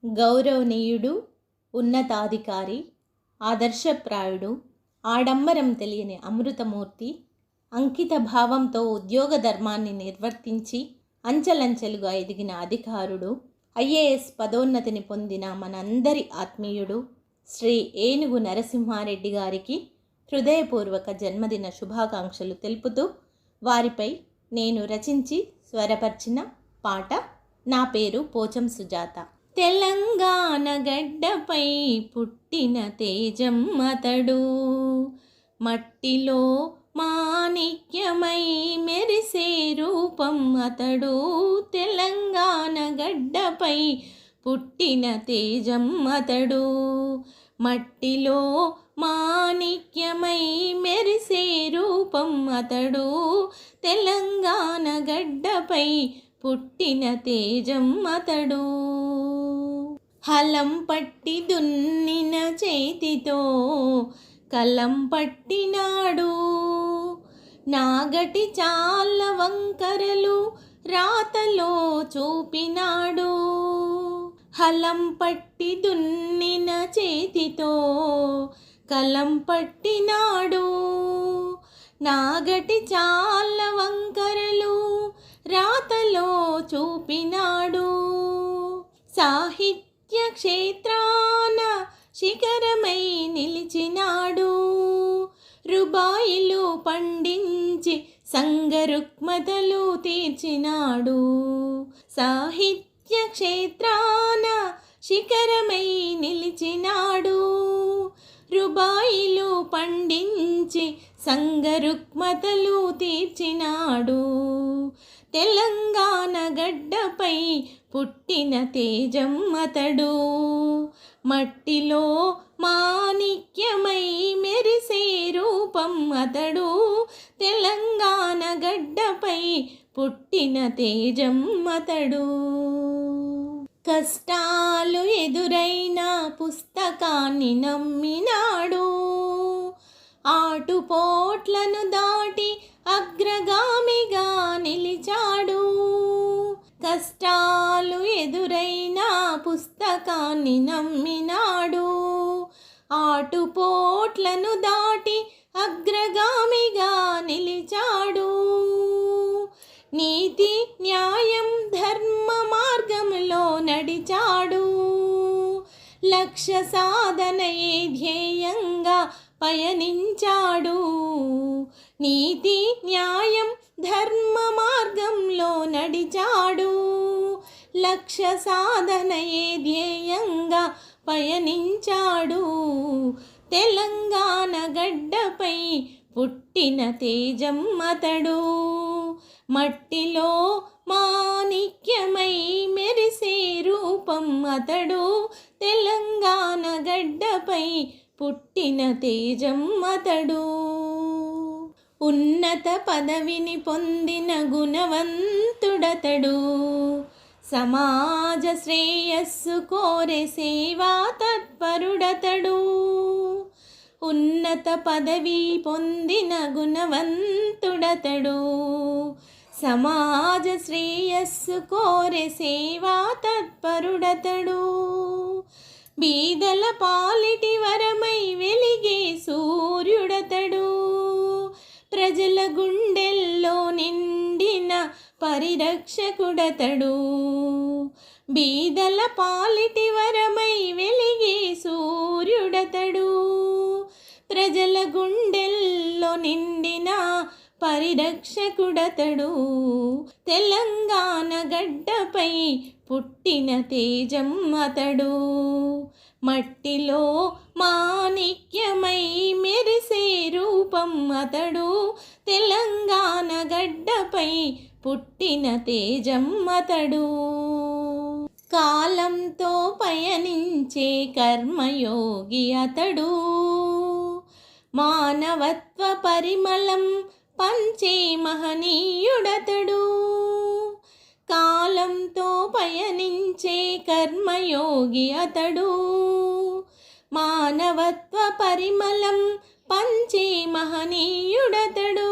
గౌరవనీయుడు, ఉన్నతాధికారి, ఆదర్శప్రాయుడు, ఆడంబరం తెలియని అమృతమూర్తి, అంకిత భావంతో ఉద్యోగ ధర్మాన్ని నిర్వర్తించి అంచెలంచెలుగా ఎదిగిన అధికారుడు, ఐఏఎస్ పదోన్నతిని పొందిన మనందరి ఆత్మీయుడు శ్రీ ఏనుగు నరసింహారెడ్డి గారికి హృదయపూర్వక జన్మదిన శుభాకాంక్షలు తెలుపుతూ వారిపై నేను రచించి స్వరపరిచిన పాట నా పేరు పోచం సుజాత. తెలంగాణ గడ్డపై పుట్టిన తేజం అతడు, మట్టిలో మాణిక్యమై మెరిసే రూపం అతడు. తెలంగాణ గడ్డపై పుట్టిన తేజం అతడు, మట్టిలో మాణిక్యమై మెరిసే రూపం అతడు. తెలంగాణ గడ్డపై పుట్టిన తేజం అతడు. హలం పట్టి దున్నిన చేతితో కలం పట్టినాడు, నాగటి చాల వంకరలు రాతలో చూపినాడు. హలం పట్టి దున్నిన చేతితో కలం పట్టినాడు, నాగటి చాల వంకరలు రాతలో చూపినాడు. సాహిత్య క్షేత్రాన శిఖరమై నిలిచినాడు, రుబాయిలు పండించి సంగరుక్మతలు తీర్చినాడు. సాహిత్య క్షేత్రాన శిఖరమై నిలిచినాడు, రుబాయిలు పండించి సంగరుక్మతలు తీర్చినాడు. తెలంగాణ గడ్డపై పుట్టిన తేజం అతడు, మట్టిలో మాణిక్యమై మెరిసే రూపం అతడు. తెలంగాణ గడ్డపై పుట్టిన తేజం అతడు. కష్టాలు ఎదురైన పుస్తకాన్ని నమ్మినాడు, ఆటుపోట్లను దాటి అగ్రగామిగా నిలిచాడు. కష్టాలు ఎదురైన పుస్తకాన్ని నమ్మినాడు, ఆటుపోట్లను దాటి అగ్రగామిగా నిలిచాడు. నీతి న్యాయం ధర్మ మార్గంలో నడిచాడు, లక్ష్య సాధనయే ధ్యేయంగా పయనించాడు. నీతి న్యాయం ధర్మ మార్గంలో నడిచాడు, లక్ష్య సాధనయే ధ్యేయంగా పయనించాడు. తెలంగాణ గడ్డపై పుట్టిన తేజం అతడు, మట్టిలో మాణిక్యమై మెరిసే రూపం అతడు. తెలంగాణ గడ్డపై పుట్టిన తేజం అతడు. ఉన్నత పదవిని పొందిన గుణవంతుడతడు, సమాజ శ్రేయస్సు కోరే సేవా తత్పరుడతడు. ఉన్నత పదవి పొందిన గుణవంతుడతడు, సమాజ శ్రేయస్సు కోరే సేవా తత్పరుడతడు. బీదల పాలిటి వరమై వెలిగే సూర్యుడతడు, ప్రజల గుండెల్లో నిండిన పరిరక్షకుడతడు. బీదల పాలిటి వరమై వెలిగే సూర్యుడతడు, ప్రజల గుండెల్లో నిండిన పరిరక్షకుడతడు. తెలంగాణ గడ్డపై పుట్టిన తేజం అతడు, మట్టిలో మాణిక్యమై మెరిసే రూపం అతడు. తెలంగాణ గడ్డపై పుట్టిన తేజం అతడు. కాలంతో పయనించే కర్మయోగి అతడు, మానవత్వ పరిమళం పంచే మహనీయుడతడు. కాలంతో పయనించే కర్మయోగి అతడు, మానవత్వ పరిమళం పంచే మహనీయుడతడు.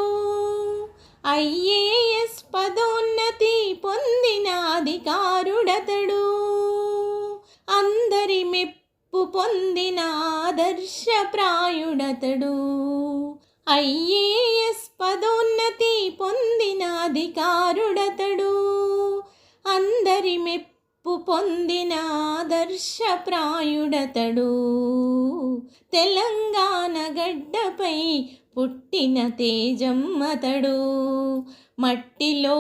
ఐఏఎస్ పదోన్నతి పొందిన అధికారుడతడు, పొందిన ఆదర్శప్రాయుడతడు. ఐఏఎస్ పదోన్నతి పొందిన అధికారుడతడు. అందరి మెప్పు పొందిన ఆదర్శప్రాయుడతడు. తెలంగాణ గడ్డపై పుట్టిన తేజం అతడు. మట్టిలో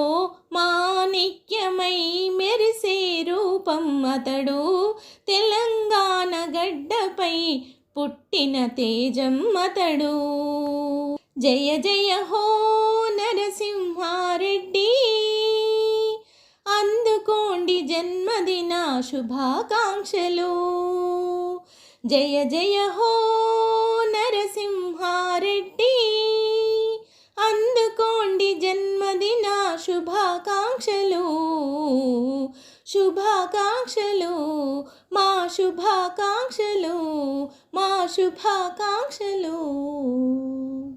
మాణిక్యమై మెరిసే రూపం అతడు. తెలంగాణ గడ్డపై పుట్టిన తేజం అతడు. జయ జయ హో నరసింహారెడ్డి, అందుకోండి జన్మదిన శుభాకాంక్షలు. జయ జయ హో నరసింహారెడ్డి, అందుకోండి జన్మదిన శుభాకాంక్షలు. శుభాకాంక్షలు, మా శుభాకాంక్షలు, మా శుభాకాంక్షలు.